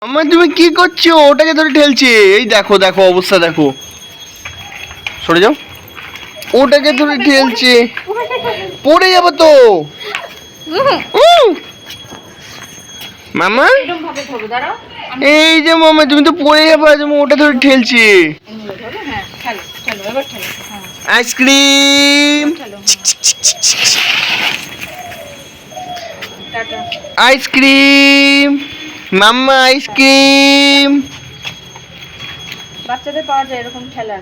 আমার তুমি কি করছো? ওটাকে ধরে ঠেলছে। এই দেখো দেখো অবস্থা দেখো, সরে যাও। ওটাকে ধরে ঠেলছে, পড়ে যাবো তো। মামা এই যে মামা তুমি তো পড়ে যাবো, ওটা ধরে ঠেলছে। আইসক্রিম আইসক্রিম মাম্মা আইসক্রিম। বাচ্চাদের পাওয়া যায় এরকম খেলা।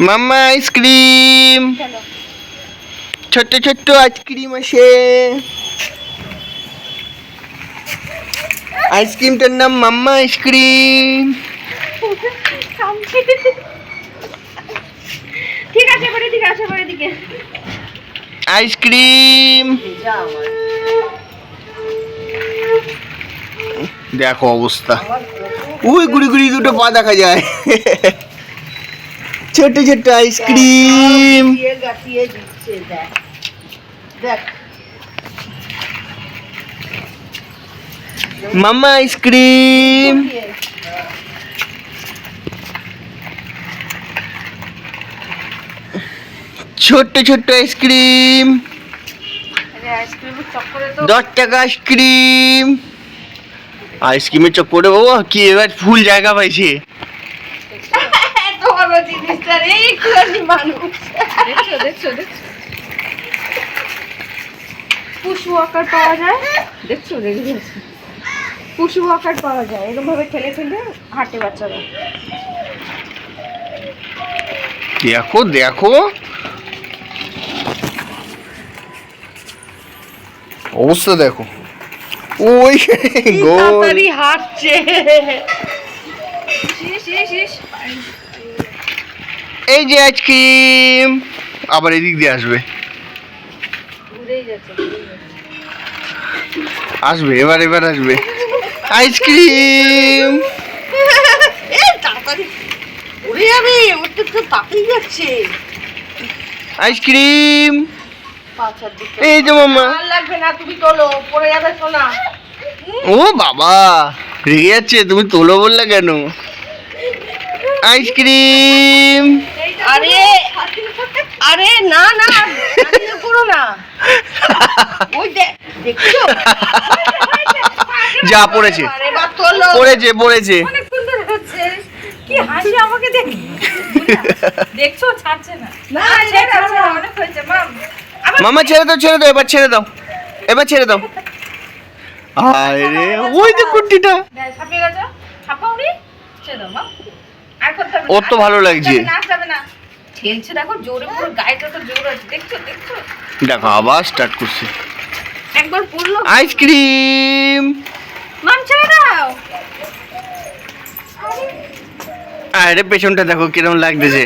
মাম্মা আইসক্রিম, ছোট্ট ছোট্ট আইসক্রিম আছে। আইসক্রিমটার নাম মাম্মা আইসক্রিম। ঠিক আছে এবারে দিকে আসে, এবারে দিকে আইসক্রিম। দেখো অবস্থা, ওই গুড়ি গুড়ি দুটো পা দেখা যায়। ছোট ছোট আইসক্রিম। মাম্মা আইসক্রিম। ছোট্ট ছোট্ট আইসক্রিম, 10 টাকা আইসক্রিম। আইসক্রিমের চক্করে বাবা কি এবার ফুল জায়গা পাইছে। পুশু আকার পাওয়া যায়, দেখছো দেখে পুশু আকার পাওয়া যায়, এরকম ভাবে ঠেলে ঠেলে হাঁটে বাচ্চারা। দেখো দেখো অবস্থা দেখো, ওই গোল হাঁটছে। এই যে আইসক্রিম, আবার এদিক দিয়ে আসবে আসবে এবার এবার আসবে। Ice cream ice cream. এই যে মাম্মা, লাগবে না, তুমি তোলো, পড়ে যাবে সোনা। ও বাবা রেগে যাচ্ছে, তুমি তোলো বললে কেন? আইসক্রিম। আরে আরে না না করো না, ওই দেখছো যা পড়েছে পড়েছে পড়েছে। অনেক সুন্দর হচ্ছে, কি হাসি আমাকে দেখে। দেখছো ছাড়ছে না, না ছেড়ে অনেক হয়েছে মাম। মামা ছেড়ে দাও ছেড়ে দাও, এবার ছেড়ে দাও, এবার ছেড়ে দাও। আরে ওই যে কুট্টিটা ছাপিয়ে গেছো, ছাপাওনি, ছেড়ে দাও মাম। আর করতে হবে, ওর তো ভালো লাগছে। না যাবে না, ঠেলছে দেখো জোরে, পুরো গায়েটা তো জোর আছে, দেখছো দেখছো। দেখো আবার স্টার্ট করছে। একবার পড়লো আইসক্রিম। মাম ছেড়ে দাও। আরে পেছনটা দেখো কিরকম লাগতেছে।